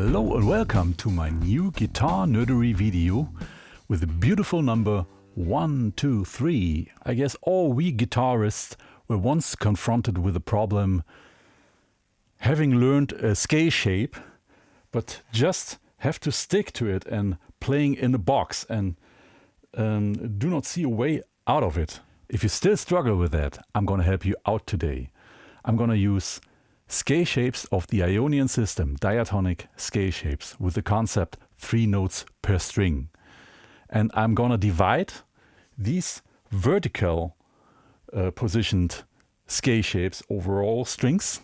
Hello and welcome to my new Guitar-Nerdery video with the beautiful number 123. I guess all we guitarists were once confronted with the problem having learned a scale shape, but just have to stick to it and playing in a box and do not see a way out of it. If you still struggle with that, I'm going to help you out today. I'm going to use scale shapes of the Ionian system, diatonic scale shapes, with the concept 3 notes per string. And I'm gonna divide these vertical positioned scale shapes over all strings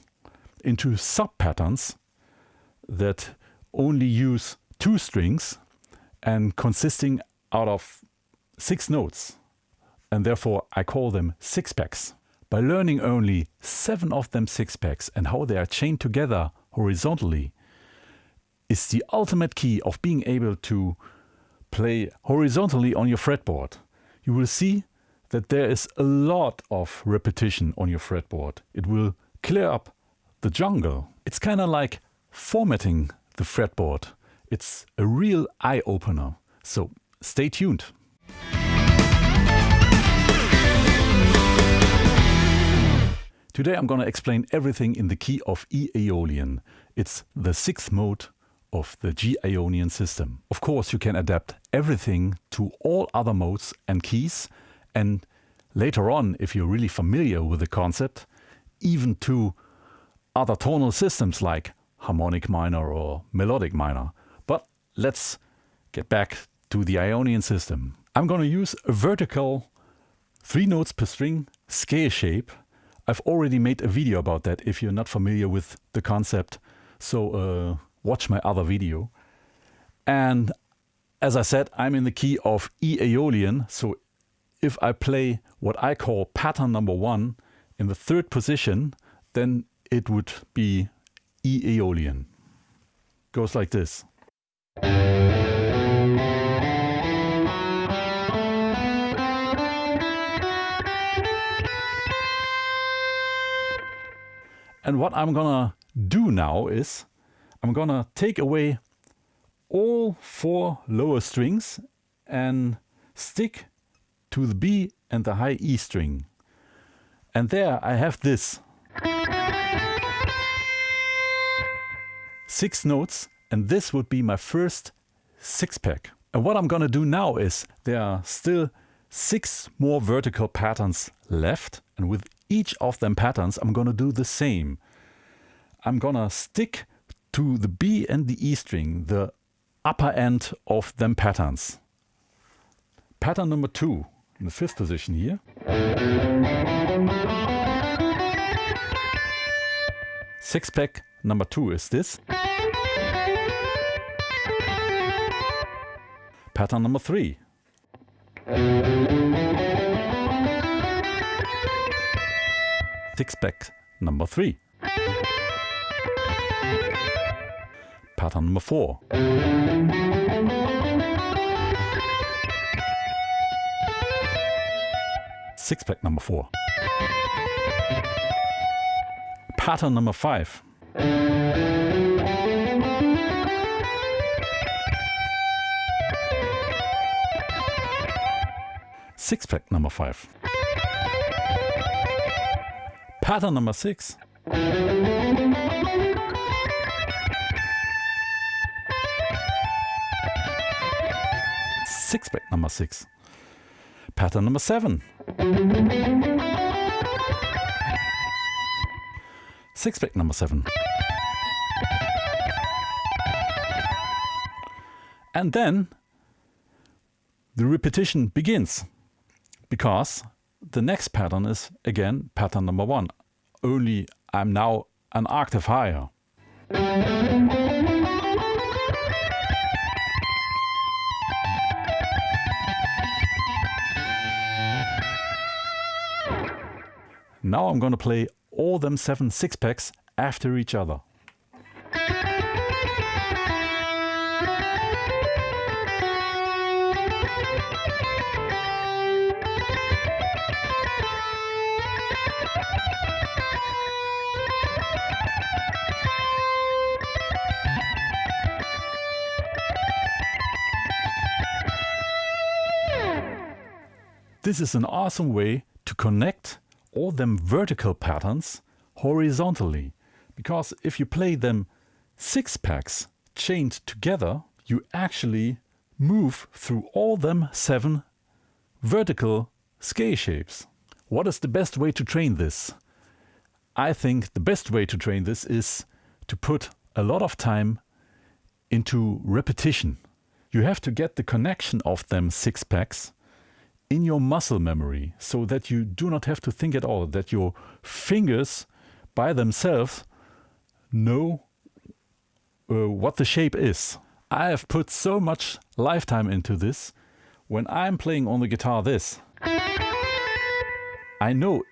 into sub-patterns that only use 2 strings and consisting out of 6 notes. And therefore I call them sixpacks. By learning only 7 of them sixpacks and how they are chained together horizontally is the ultimate key of being able to play horizontally on your fretboard. You will see that there is a lot of repetition on your fretboard. It will clear up the jungle. It's kind of like formatting the fretboard. It's a real eye-opener. So stay tuned. Today I'm going to explain everything in the key of E Aeolian. It's the 6th mode of the G Ionian system. Of course you can adapt everything to all other modes and keys, and later on, if you're really familiar with the concept, even to other tonal systems like harmonic minor or melodic minor. But let's get back to the Ionian system. I'm going to use a vertical 3 notes per string scale shape. I've already made a video about that if you're not familiar with the concept, so watch my other video. And as I said, I'm in the key of E Aeolian, so if I play what I call pattern number 1 in the 3rd position, then it would be E Aeolian. Goes like this. And what I'm gonna do now is I'm gonna take away all 4 lower strings and stick to the B and the high E string. And there I have this. 6 notes, and this would be my first 6-pack. And what I'm gonna do now is there are still 6 more vertical patterns left, and with each of them patterns I'm gonna do the same. I'm gonna stick to the B and the E string, the upper end of them patterns. Pattern number 2 in the 5th position here. 6-pack number 2 is this. Pattern number 3. Sixpack number 3. Pattern number 4. Sixpack number 4. Pattern number 5. Sixpack number 5. Pattern number 6. Sixpack number 6. Pattern number 7. Sixpack number 7. And then the repetition begins, because the next pattern is again pattern number 1, only I'm now an octave higher. Now I'm gonna play all them 7 sixpacks after each other. This is an awesome way to connect all them vertical patterns horizontally. Because if you play them sixpacks chained together, you actually move through all them 7 vertical scale shapes. What is the best way to train this? I think the best way to train this is to put a lot of time into repetition. You have to get the connection of them sixpacks in your muscle memory so that you do not have to think at all, that your fingers by themselves know what the shape is. I have put so much lifetime into this. When I'm playing on the guitar this, I know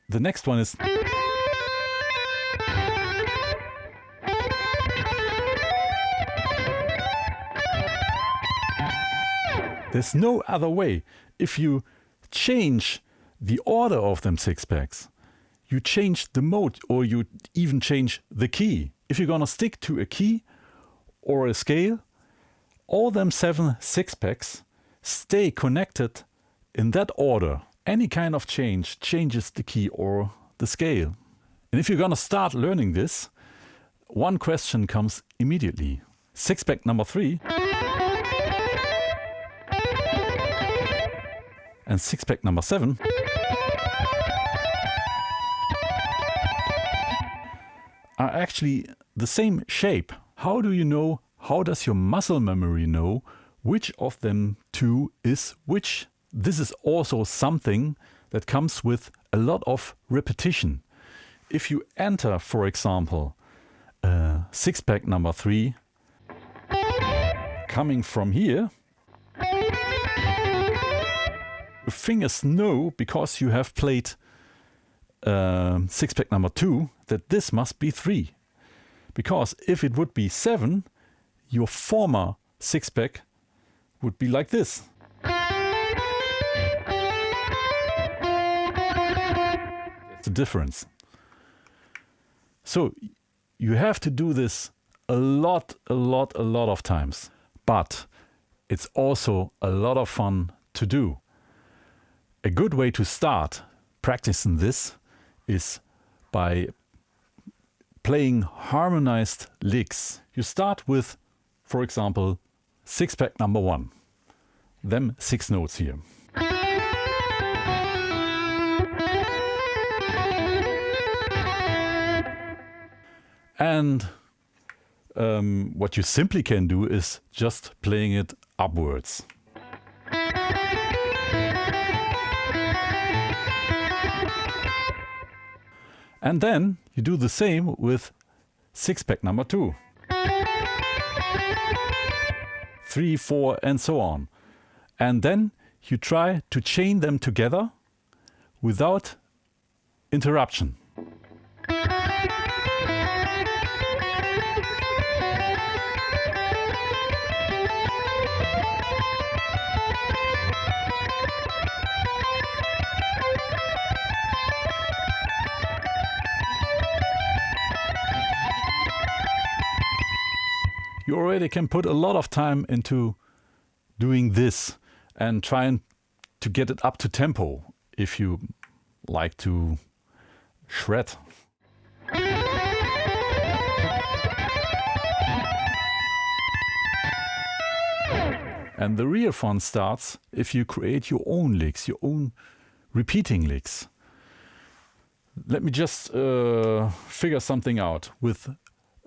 the next one is. There's no other way. If you change the order of them sixpacks, you change the mode, or you even change the key. If you're gonna stick to a key or a scale, all them 7 sixpacks stay connected in that order. Any kind of change changes the key or the scale. And if you're gonna start learning this, one question comes immediately. Sixpack number 3 and sixpack number 7 are actually the same shape. How do you know? How does your muscle memory know which of them 2 is which? This is also something that comes with a lot of repetition. If you enter, for example, sixpack number 3 coming from here, your fingers know, because you have played sixpack number 2, that this must be 3. Because if it would be 7, your former sixpack would be like this. That's the difference. So you have to do this a lot of times. But it's also a lot of fun to do. A good way to start practicing this is by playing harmonized licks. You start with, for example, sixpack number 1. Them 6 notes here. And what you simply can do is just playing it upwards. And then you do the same with sixpack number 2. 3, 4, and so on. And then you try to chain them together without interruption. You already can put a lot of time into doing this and trying to get it up to tempo if you like to shred. And the real fun starts if you create your own licks, your own repeating licks. Let me just figure something out with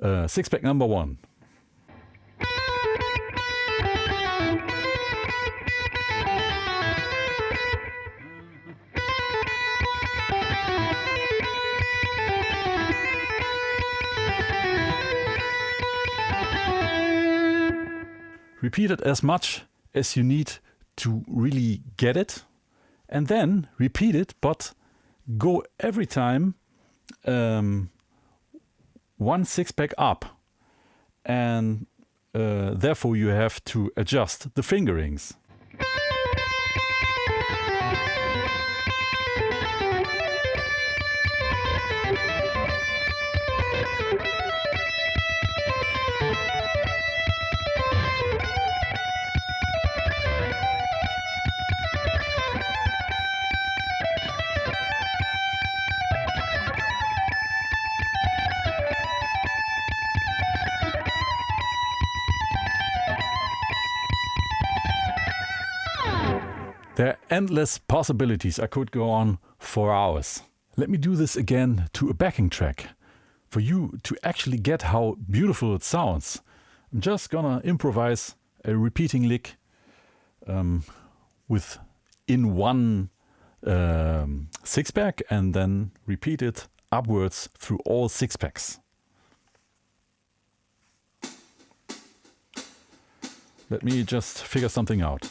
sixpack number 1. Repeat it as much as you need to really get it, and then repeat it, but go every time 1 sixpack up, and therefore you have to adjust the fingerings. There are endless possibilities. I could go on for hours. Let me do this again to a backing track for you to actually get how beautiful it sounds. I'm just gonna improvise a repeating lick within one six-pack and then repeat it upwards through all six-packs. Let me just figure something out.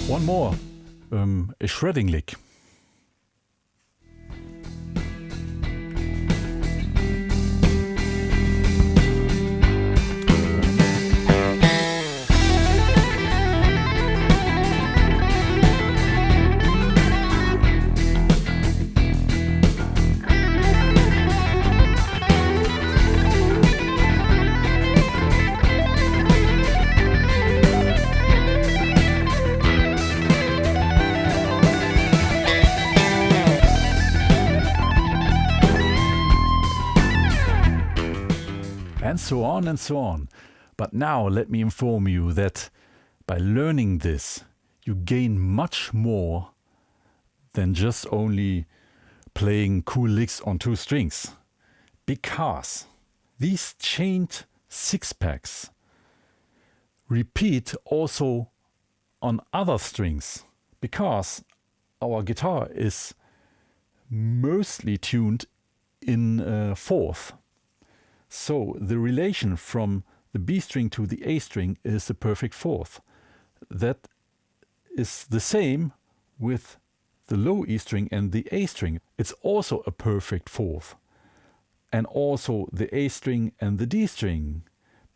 One more, a shredding lick. And so on and so on. But now let me inform you that by learning this, you gain much more than just only playing cool licks on two strings. Because these chained six-packs repeat also on other strings. Because our guitar is mostly tuned in fourth. So the relation from the B string to the A string is a perfect fourth. That is the same with the low E string and the A string. It's also a perfect fourth. And also the A string and the D string,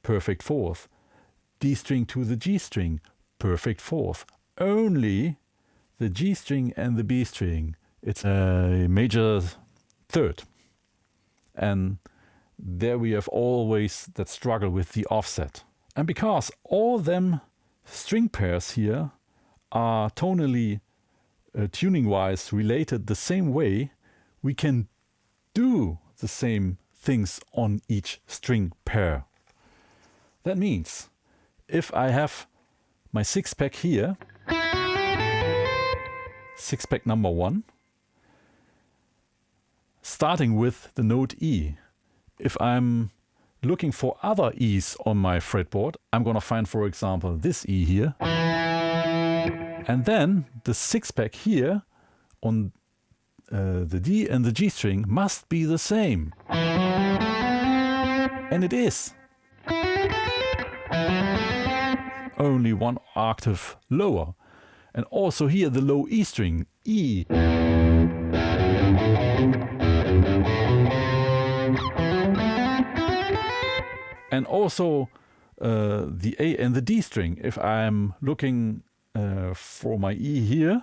perfect fourth. D string to the G string, perfect fourth. Only the G string and the B string, it's a major third. And there we have always that struggle with the offset. And because all them string pairs here are tonally, tuning-wise related the same way, we can do the same things on each string pair. That means if I have my six-pack here, six-pack number 1, starting with the note E. If I'm looking for other E's on my fretboard, I'm gonna find, for example, this E here. And then the six-pack here on the D and the G string must be the same. And it is. Only one octave lower. And also here the low E string, E. And also the A and the D string. If I'm looking for my E here,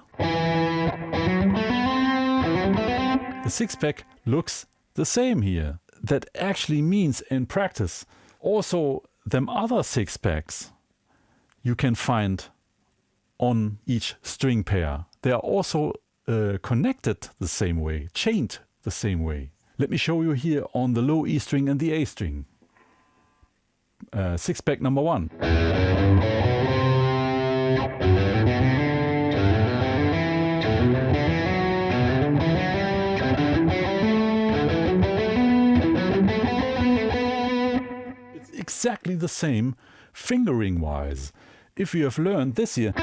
the six-pack looks the same here. That actually means in practice, also them other six-packs you can find on each string pair. They are also connected the same way, chained the same way. Let me show you here on the low E string and the A string. Six-pack number 1. It's exactly the same fingering-wise. If you have learned this here,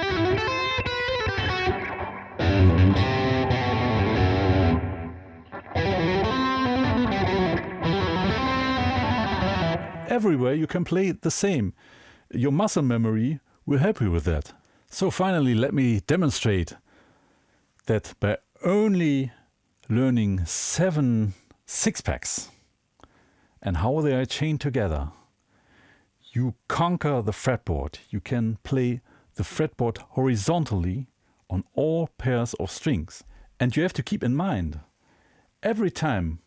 everywhere you can play it the same. Your muscle memory will help you with that. So finally, let me demonstrate that by only learning 7 sixpacks and how they are chained together, you conquer the fretboard. You can play the fretboard horizontally on all pairs of strings. And you have to keep in mind, every time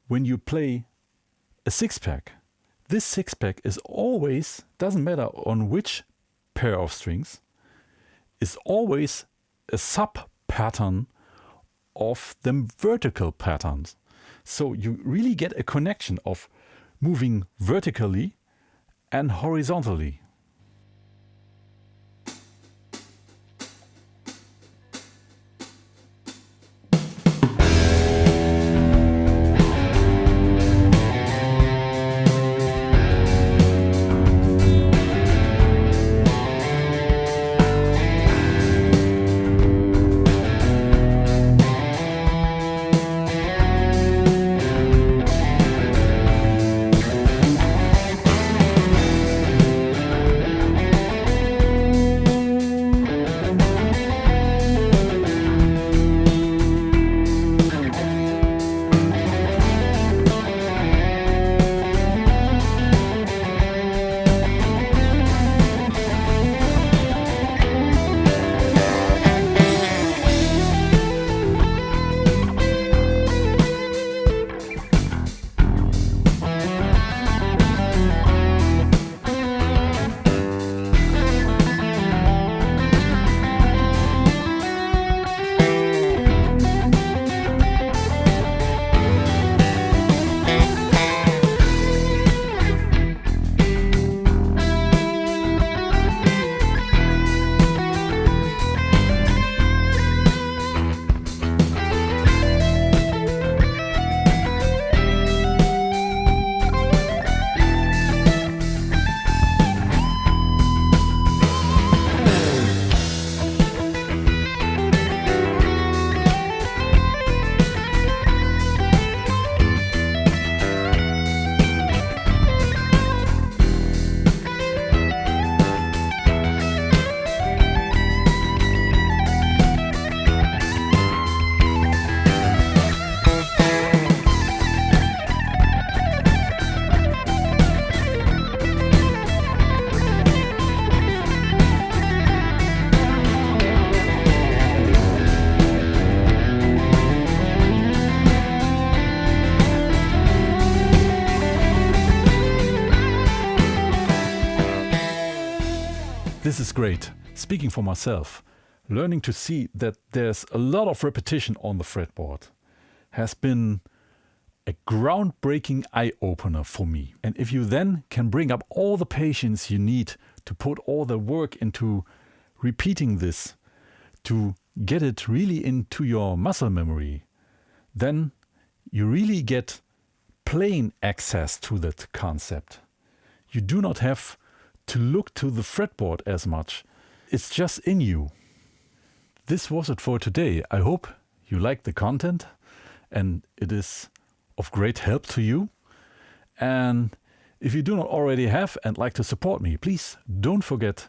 when you play a sixpack, this sixpack is always, doesn't matter on which pair of strings, is always a sub-pattern of the vertical patterns. So you really get a connection of moving vertically and horizontally. This is great. Speaking for myself, learning to see that there's a lot of repetition on the fretboard has been a groundbreaking eye-opener for me. And if you then can bring up all the patience you need to put all the work into repeating this, to get it really into your muscle memory, then you really get plain access to that concept. You do not have to look to the fretboard as much. It's just in you. This was it for today. I hope you liked the content and it is of great help to you. And if you do not already have and like to support me, please don't forget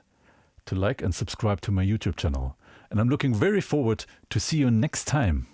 to like and subscribe to my YouTube channel. And I'm looking very forward to see you next time.